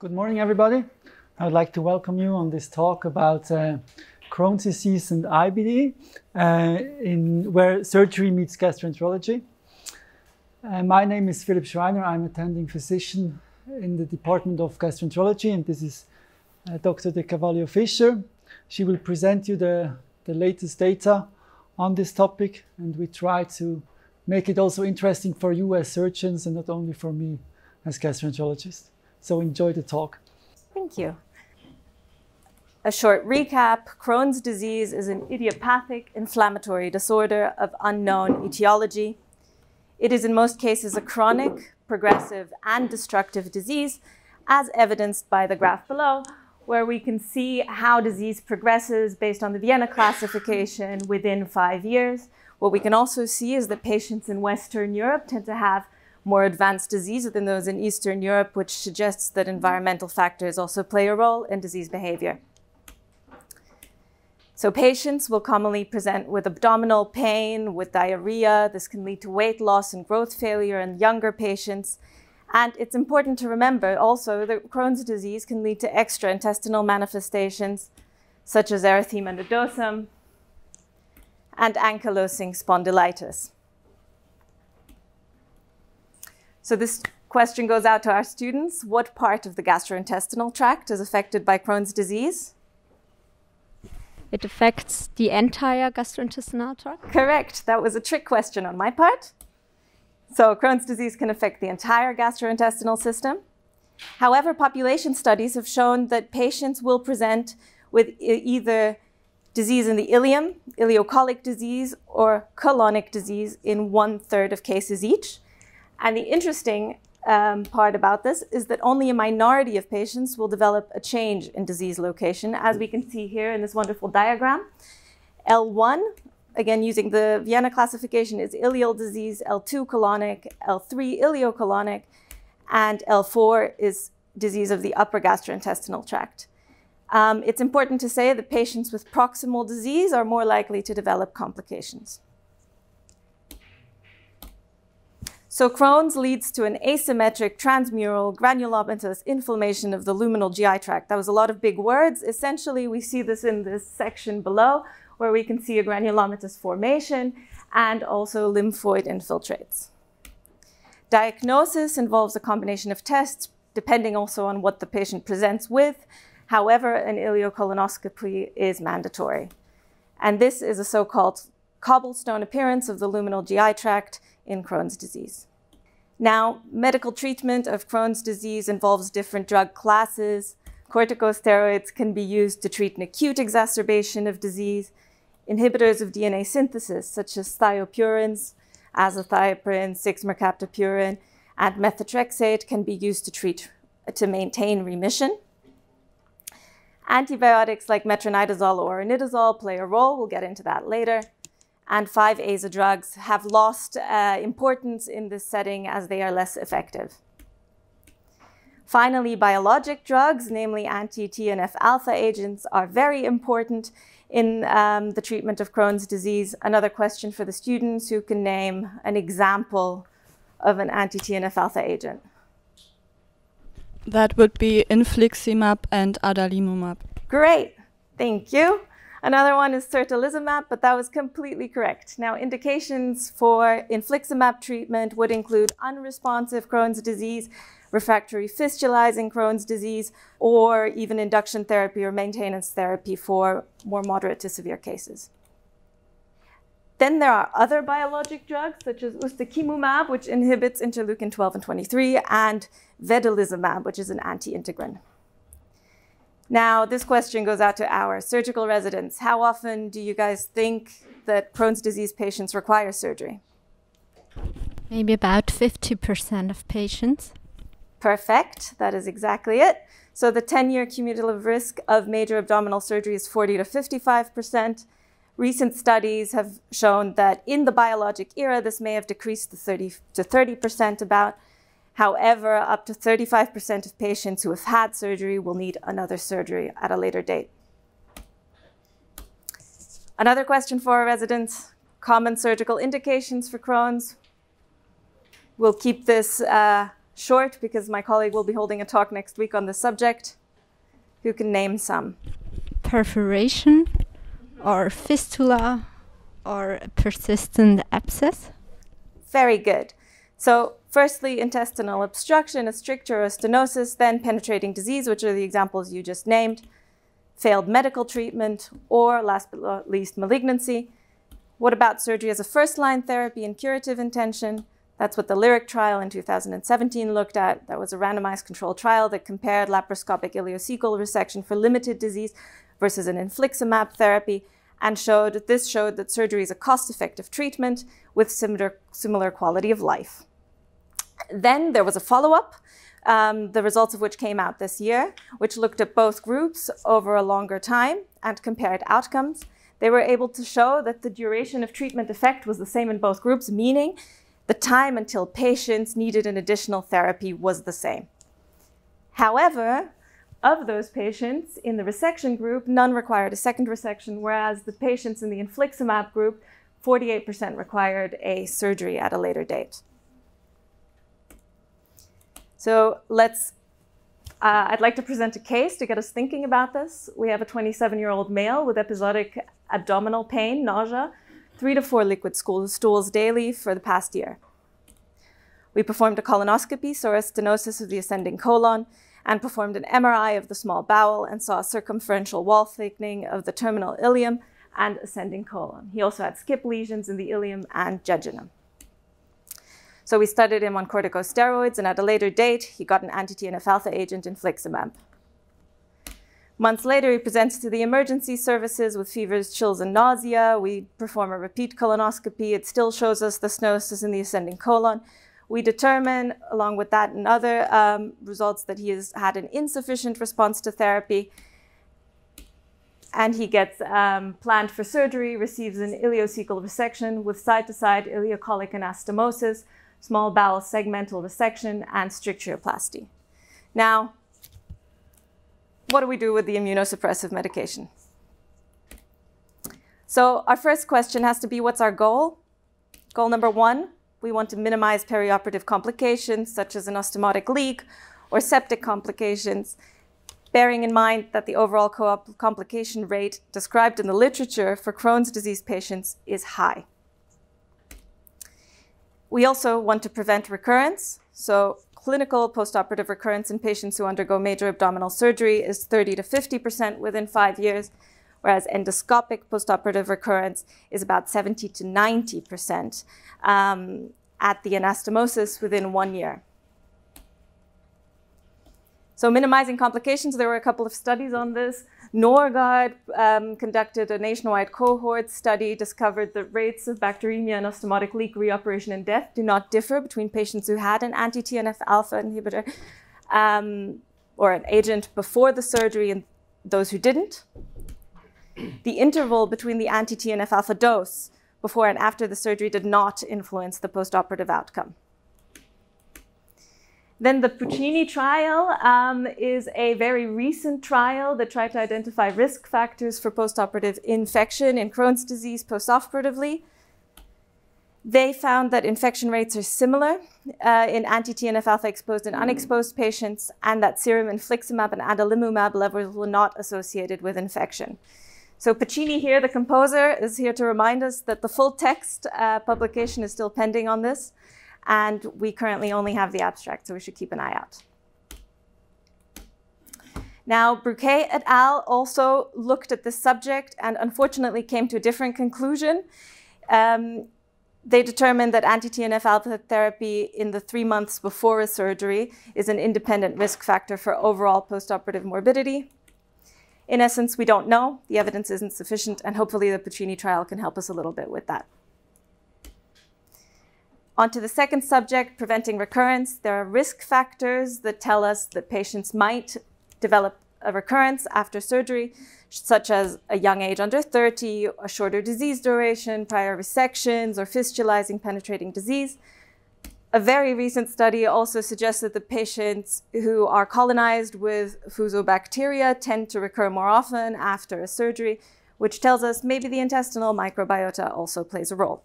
Good morning, everybody. I would like to welcome you on this talk about Crohn's disease and IBD, where surgery meets gastroenterology. My name is Philipp Schreiner. I'm attending physician in the Department of Gastroenterology, and this is Dr. De Cavallo Fischer. She will present you the latest data on this topic, and we try to make it also interesting for you as surgeons and not only for me as gastroenterologist. So enjoy the talk. Thank you. A short recap: Crohn's disease is an idiopathic inflammatory disorder of unknown etiology. It is in most cases a chronic, progressive, and destructive disease, as evidenced by the graph below, where we can see how disease progresses based on the Vienna classification within 5 years. What we can also see is that patients in Western Europe tend to have more advanced disease than those in Eastern Europe, which suggests that environmental factors also play a role in disease behavior. So patients will commonly present with abdominal pain, with diarrhea. This can lead to weight loss and growth failure in younger patients. And it's important to remember also that Crohn's disease can lead to extraintestinal manifestations, such as erythema nodosum and ankylosing spondylitis. So this question goes out to our students. What part of the gastrointestinal tract is affected by Crohn's disease? It affects the entire gastrointestinal tract? Correct. That was a trick question on my part. So Crohn's disease can affect the entire gastrointestinal system. However, population studies have shown that patients will present with either disease in the ileum, ileocolic disease, or colonic disease in 1/3 of cases each. And the interesting part about this is that only a minority of patients will develop a change in disease location, as we can see here in this wonderful diagram. L1, again using the Vienna classification, is ileal disease, L2 colonic, L3 ileocolonic, and L4 is disease of the upper gastrointestinal tract. It's important to say that patients with proximal disease are more likely to develop complications. So Crohn's leads to an asymmetric transmural granulomatous inflammation of the luminal GI tract. That was a lot of big words. Essentially, we see this in this section below, where we can see a granulomatous formation and also lymphoid infiltrates. Diagnosis involves a combination of tests, depending also on what the patient presents with. However, an ileocolonoscopy is mandatory. And this is a so-called cobblestone appearance of the luminal GI tract in Crohn's disease. Now, medical treatment of Crohn's disease involves different drug classes. Corticosteroids can be used to treat an acute exacerbation of disease. Inhibitors of DNA synthesis, such as thiopurines, azathioprine, 6-mercaptopurine, and methotrexate, can be used to maintain remission. Antibiotics like metronidazole or ranitazole play a role. We'll get into that later. And 5-ASA drugs have lost importance in this setting as they are less effective. Finally, biologic drugs, namely anti-TNFa agents, are very important in the treatment of Crohn's disease. Another question for the students: who can name an example of an anti-TNFa agent? That would be Infliximab and adalimumab. Great, thank you. Another one is certolizumab, but that was completely correct. Now, indications for infliximab treatment would include unresponsive Crohn's disease, refractory fistulizing Crohn's disease, or even induction therapy or maintenance therapy for more moderate to severe cases. Then there are other biologic drugs, such as ustekinumab, which inhibits interleukin 12 and 23, and vedolizumab, which is an anti-integrin. Now, this question goes out to our surgical residents. How often do you guys think that Crohn's disease patients require surgery? Maybe about 50% of patients. Perfect. That is exactly it. So the 10-year cumulative risk of major abdominal surgery is 40 to 55%. Recent studies have shown that in the biologic era, this may have decreased to 30% about. However, up to 35% of patients who have had surgery will need another surgery at a later date. Another question for our residents: common surgical indications for Crohn's. We'll keep this short because my colleague will be holding a talk next week on the subject. Who can name some? Perforation or fistula or persistent abscess? Very good. So firstly, intestinal obstruction, a stricture or stenosis, then penetrating disease, which are the examples you just named, failed medical treatment, or last but not least, malignancy. What about surgery as a first-line therapy and curative intention? That's what the Lyric trial in 2017 looked at. That was a randomized controlled trial that compared laparoscopic ileocecal resection for limited disease versus an Infliximab therapy, and showed that surgery is a cost-effective treatment with similar quality of life. Then there was a follow-up, the results of which came out this year, which looked at both groups over a longer time and compared outcomes. They were able to show that the duration of treatment effect was the same in both groups, meaning the time until patients needed an additional therapy was the same. However, of those patients in the resection group, none required a second resection, whereas the patients in the Infliximab group, 48% required a surgery at a later date. So I'd like to present a case to get us thinking about this. We have a 27-year-old male with episodic abdominal pain, nausea, 3 to 4 liquid stools daily for the past year. We performed a colonoscopy, saw a stenosis of the ascending colon, and performed an MRI of the small bowel and saw a circumferential wall thickening of the terminal ileum and ascending colon. He also had skip lesions in the ileum and jejunum. So we studied him on corticosteroids, and at a later date, he got an anti-TNFa agent, Infliximab. Months later, he presents to the emergency services with fevers, chills, and nausea. We perform a repeat colonoscopy. It still shows us the stenosis in the ascending colon. We determine, along with that and other results, that he has had an insufficient response to therapy. And he gets planned for surgery, receives an ileocecal resection with side-to-side ileocolic anastomosis, small bowel segmental resection, and stricturoplasty. Now, what do we do with the immunosuppressive medication? So our first question has to be, what's our goal? Goal number 1, we want to minimize perioperative complications such as an ostomatic leak or septic complications, bearing in mind that the overall complication rate described in the literature for Crohn's disease patients is high. We also want to prevent recurrence. So clinical postoperative recurrence in patients who undergo major abdominal surgery is 30 to 50% within 5 years, whereas endoscopic postoperative recurrence is about 70 to 90% at the anastomosis within 1 year. So minimizing complications, there were a couple of studies on this. Norgard conducted a nationwide cohort study, discovered that rates of bacteremia and ostomatic leak, reoperation, and death do not differ between patients who had an anti-TNF-alpha inhibitor or an agent before the surgery and those who didn't. The interval between the anti-TNF-alpha dose before and after the surgery did not influence the postoperative outcome. Then the Puccini trial is a very recent trial that tried to identify risk factors for postoperative infection in Crohn's disease postoperatively. They found that infection rates are similar in anti-TNF-alpha exposed and unexposed patients, and that serum Infliximab and adalimumab levels were not associated with infection. So Puccini here, the composer, is here to remind us that the full text publication is still pending on this. And we currently only have the abstract, so we should keep an eye out. Now, Bouquet et al. Also looked at this subject and unfortunately came to a different conclusion. They determined that anti-TNF-alpha therapy in the 3 months before a surgery is an independent risk factor for overall postoperative morbidity. In essence, we don't know. The evidence isn't sufficient, and hopefully the Puccini trial can help us a little bit with that. On to the second subject, preventing recurrence. There are risk factors that tell us that patients might develop a recurrence after surgery, such as a young age under 30, a shorter disease duration, prior resections, or fistulizing penetrating disease. A very recent study also suggests that the patients who are colonized with fusobacteria tend to recur more often after a surgery, which tells us maybe the intestinal microbiota also plays a role.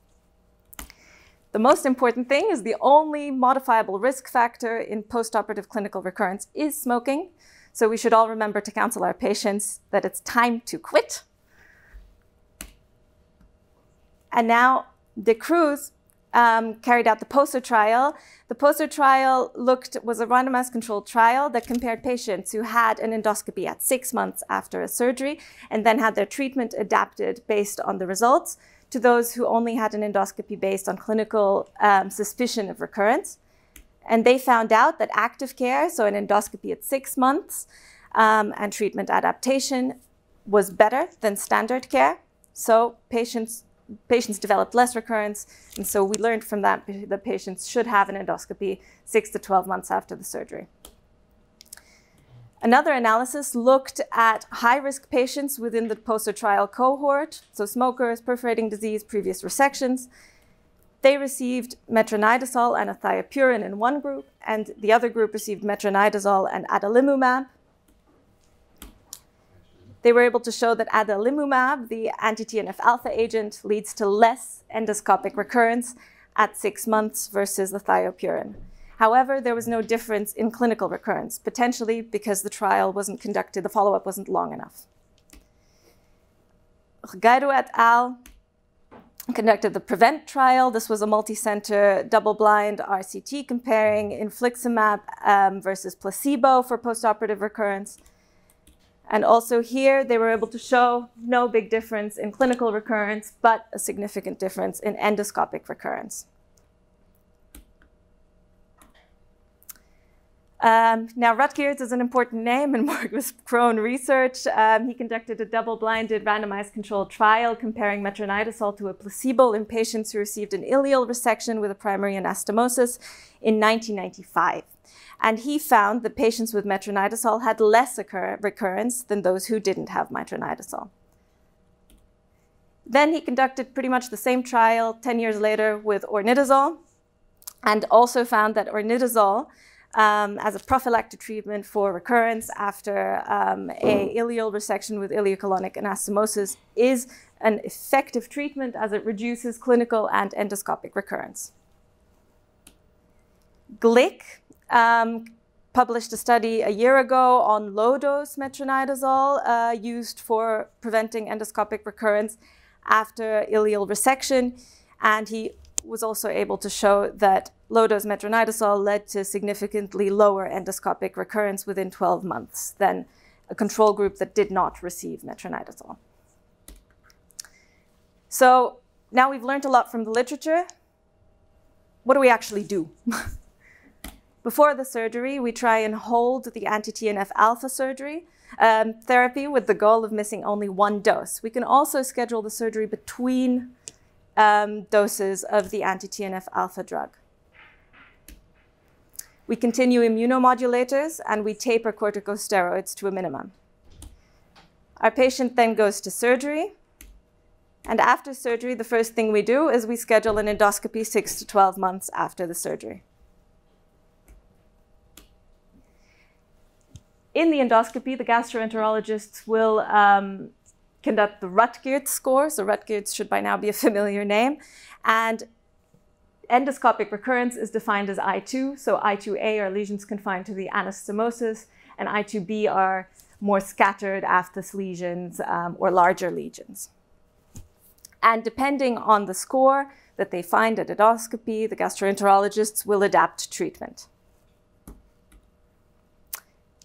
The most important thing is the only modifiable risk factor in postoperative clinical recurrence is smoking. So we should all remember to counsel our patients that it's time to quit. And now De Cruz carried out the POSO trial. The POSO trial was a randomized controlled trial that compared patients who had an endoscopy at 6 months after a surgery and then had their treatment adapted based on the results to those who only had an endoscopy based on clinical suspicion of recurrence. And they found out that active care, so an endoscopy at 6 months and treatment adaptation, was better than standard care. So patients developed less recurrence, and so we learned from that that patients should have an endoscopy 6 to 12 months after the surgery. Another analysis looked at high-risk patients within the POSO trial cohort, so smokers, perforating disease, previous resections. They received metronidazole and thiopurine in one group, and the other group received metronidazole and adalimumab. They were able to show that adalimumab, the anti-TNF-alpha agent, leads to less endoscopic recurrence at 6 months versus the thiopurine. However, there was no difference in clinical recurrence, potentially because the trial wasn't conducted, the follow-up wasn't long enough. Gairu et al. Conducted the PREVENT trial. This was a multi-center, double-blind RCT comparing infliximab versus placebo for postoperative recurrence. And also here, they were able to show no big difference in clinical recurrence, but a significant difference in endoscopic recurrence. Now, Rutgers is an important name in Morgan's Crohn research. He conducted a double-blinded randomized controlled trial comparing metronidazole to a placebo in patients who received an ileal resection with a primary anastomosis in 1995. And he found that patients with metronidazole had less recurrence than those who didn't have metronidazole. Then he conducted pretty much the same trial 10 years later with ornidazole, and also found that ornidazole, as a prophylactic treatment for recurrence after a ileal resection with ileocolonic anastomosis, is an effective treatment as it reduces clinical and endoscopic recurrence. Glick published a study a year ago on low-dose metronidazole used for preventing endoscopic recurrence after ileal resection, and he was also able to show that low-dose metronidazole led to significantly lower endoscopic recurrence within 12 months than a control group that did not receive metronidazole. So now we've learned a lot from the literature. What do we actually do? Before the surgery, we try and hold the anti-TNF-alpha therapy with the goal of missing only 1 dose. We can also schedule the surgery between doses of the anti-TNF-alpha drug. We continue immunomodulators, and we taper corticosteroids to a minimum. Our patient then goes to surgery, and after surgery, the first thing we do is we schedule an endoscopy 6 to 12 months after the surgery. In the endoscopy, the gastroenterologists will conduct the Rutgers score. So Rutgers should by now be a familiar name. And endoscopic recurrence is defined as I2. So I2A are lesions confined to the anastomosis, and I2B are more scattered aphthous lesions or larger lesions. And depending on the score that they find at endoscopy, the gastroenterologists will adapt treatment.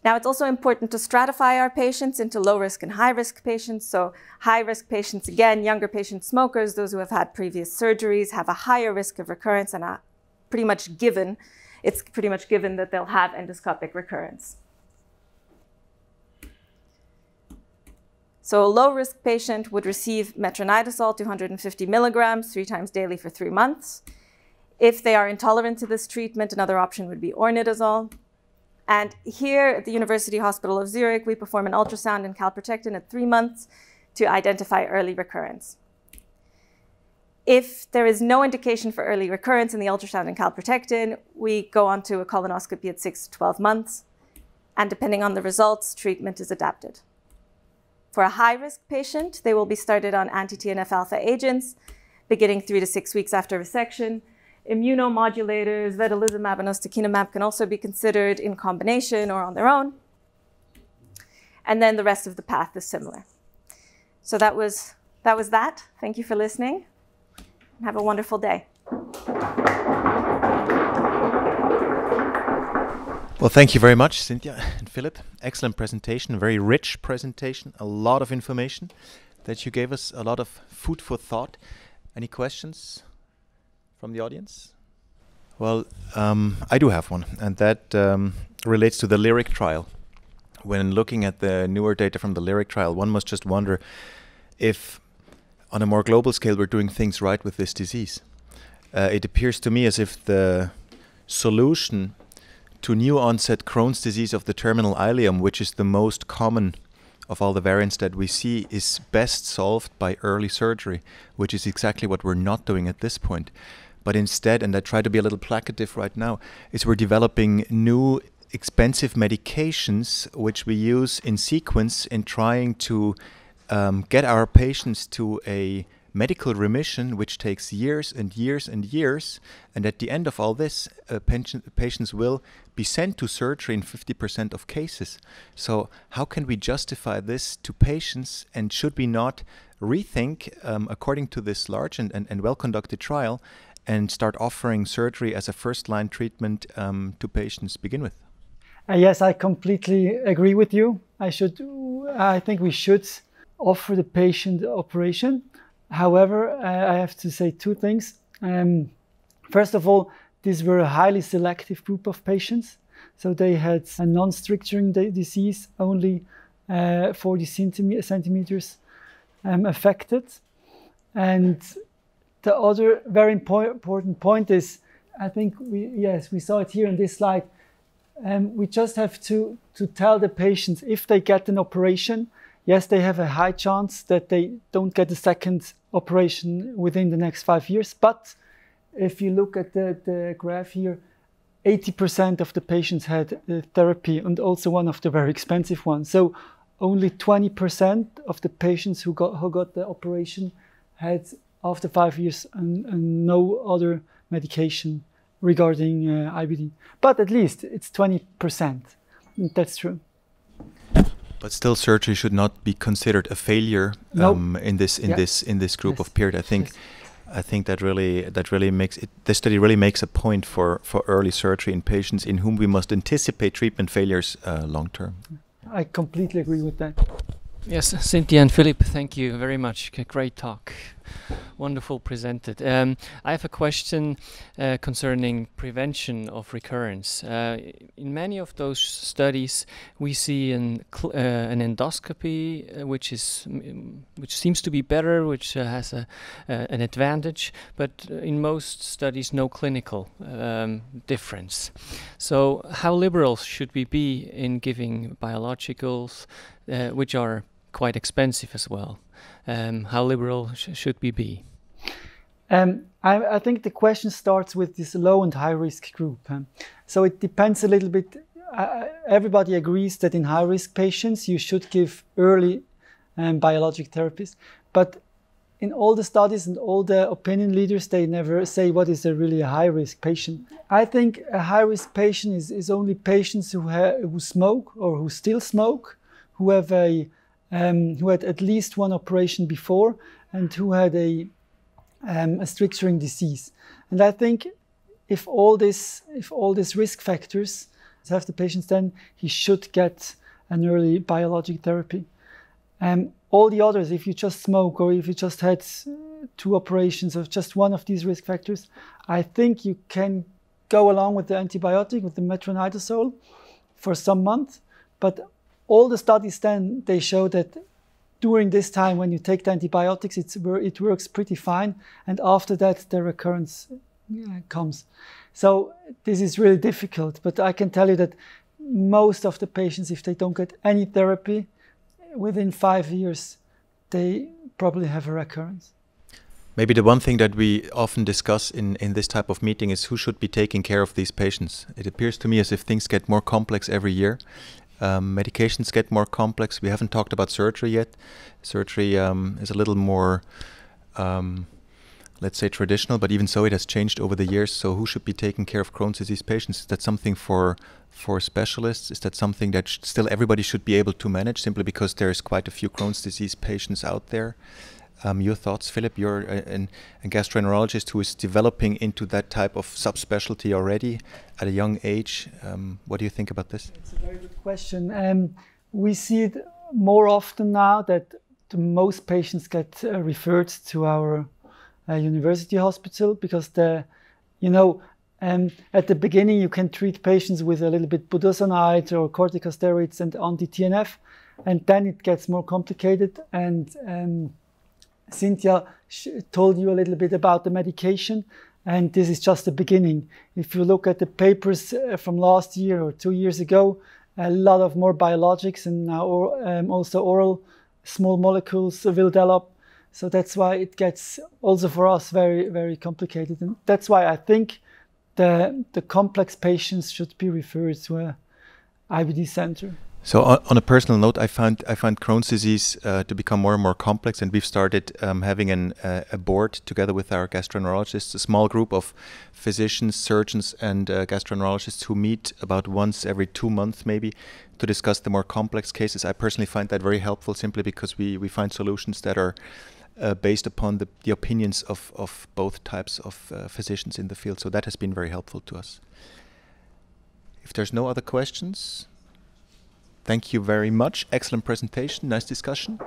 Now, it's also important to stratify our patients into low-risk and high-risk patients. So high-risk patients, again, younger patients, smokers, those who have had previous surgeries, have a higher risk of recurrence, and it's pretty much given that they'll have endoscopic recurrence. So a low-risk patient would receive metronidazole, 250 milligrams, 3 times daily for 3 months. If they are intolerant to this treatment, another option would be ornidazole. And here at the University Hospital of Zurich, we perform an ultrasound and calprotectin at 3 months to identify early recurrence. If there is no indication for early recurrence in the ultrasound and calprotectin, we go on to a colonoscopy at 6 to 12 months. And depending on the results, treatment is adapted. For a high-risk patient, they will be started on anti-TNF-alpha agents, beginning 3 to 6 weeks after resection. Immunomodulators, vedolizumab and ustekinumab can also be considered in combination or on their own. And then the rest of the path is similar. So that was that. Thank you for listening. Have a wonderful day. Well, thank you very much, Cynthia and Philip. Excellent presentation, a very rich presentation, a lot of information that you gave us, a lot of food for thought. Any questions from the audience? Well, I do have one, and that relates to the LYRIC trial. When looking at the newer data from the LYRIC trial, one must just wonder if, on a more global scale, we're doing things right with this disease. It appears to me as if the solution to new onset Crohn's disease of the terminal ileum, which is the most common of all the variants that we see, is best solved by early surgery, which is exactly what we're not doing at this point. But instead, and I try to be a little placative right now, is we're developing new expensive medications which we use in sequence in trying to get our patients to a medical remission, which takes years and years and years. And at the end of all this, patients will be sent to surgery in 50% of cases. So how can we justify this to patients, and should we not rethink, according to this large and well-conducted trial, and start offering surgery as a first-line treatment to patients to begin with? Yes, I completely agree with you. I think we should offer the patient the operation. However, I have to say two things. First of all, these were a highly selective group of patients. So they had a non-stricturing disease, only 40 centimeters affected. And the other very important point is, I think we saw it here in this slide. We just have to tell the patients, if they get an operation, yes, they have a high chance that they don't get a second operation within the next 5 years. But if you look at the graph here, 80% of the patients had therapy, and also one of the very expensive ones. So only 20% of the patients who got the operation had, after 5 years, no other medication regarding IBD. But at least it's 20%. That's true. But still, surgery should not be considered a failure in this group of period. I think that really makes it. The study really makes a point for early surgery in patients in whom we must anticipate treatment failures long term. I completely agree with that. Yes, Cynthia and Philip, thank you very much. Great talk. Wonderful presented. I have a question concerning prevention of recurrence. In many of those studies, we see an endoscopy, which seems to be better, which has an advantage, but in most studies, no clinical difference. So, how liberal should we be in giving biologicals, which are quite expensive as well? How liberal should we be? I think the question starts with this low and high risk group. So it depends a little bit. Everybody agrees that in high risk patients you should give early biologic therapies. But in all the studies and all the opinion leaders, they never say what is really a high risk patient. I think a high risk patient is only patients who smoke or who still smoke, who have who had at least one operation before, and who had a stricturing disease. And I think if all these risk factors have the patients, then he should get an early biologic therapy. All the others, if you just smoke or if you just had 2 operations of just one of these risk factors, I think you can go along with the antibiotic, with the metronidazole, for some months. But all the studies then, they show that during this time when you take the antibiotics, it works pretty fine. And after that, the recurrence comes. So this is really difficult. But I can tell you that most of the patients, if they don't get any therapy, within 5 years, they probably have a recurrence. Maybe the one thing that we often discuss in this type of meeting is who should be taking care of these patients. It appears to me as if things get more complex every year. Medications get more complex. We haven't talked about surgery yet. Surgery is a little more let's say, traditional, but even so, it has changed over the years. So who should be taking care of Crohn's disease patients? Is that something for specialists? Is that something that still everybody should be able to manage, simply because there's quite a few Crohn's disease patients out there? Your thoughts, Philip? You're a gastroenterologist who is developing into that type of subspecialty already at a young age. What do you think about this? It's a very good question. We see it more often now that most patients get referred to our university hospital, because at the beginning you can treat patients with a little bit budesonide or corticosteroids and anti-TNF, and then it gets more complicated. And Cynthia told you a little bit about the medication, and this is just the beginning. If you look at the papers from last year or 2 years ago, a lot of more biologics and now also oral small molecules will develop. So that's why it gets also for us very, very complicated. And that's why I think the complex patients should be referred to an IBD center. So on a personal note, I find Crohn's disease to become more and more complex, and we've started having a board together with our gastroenterologists, a small group of physicians, surgeons, and gastroenterologists who meet about once every 2 months maybe to discuss the more complex cases. I personally find that very helpful, simply because we find solutions that are based upon the opinions of both types of physicians in the field. So that has been very helpful to us. If there's no other questions, thank you very much. Excellent presentation. Nice discussion.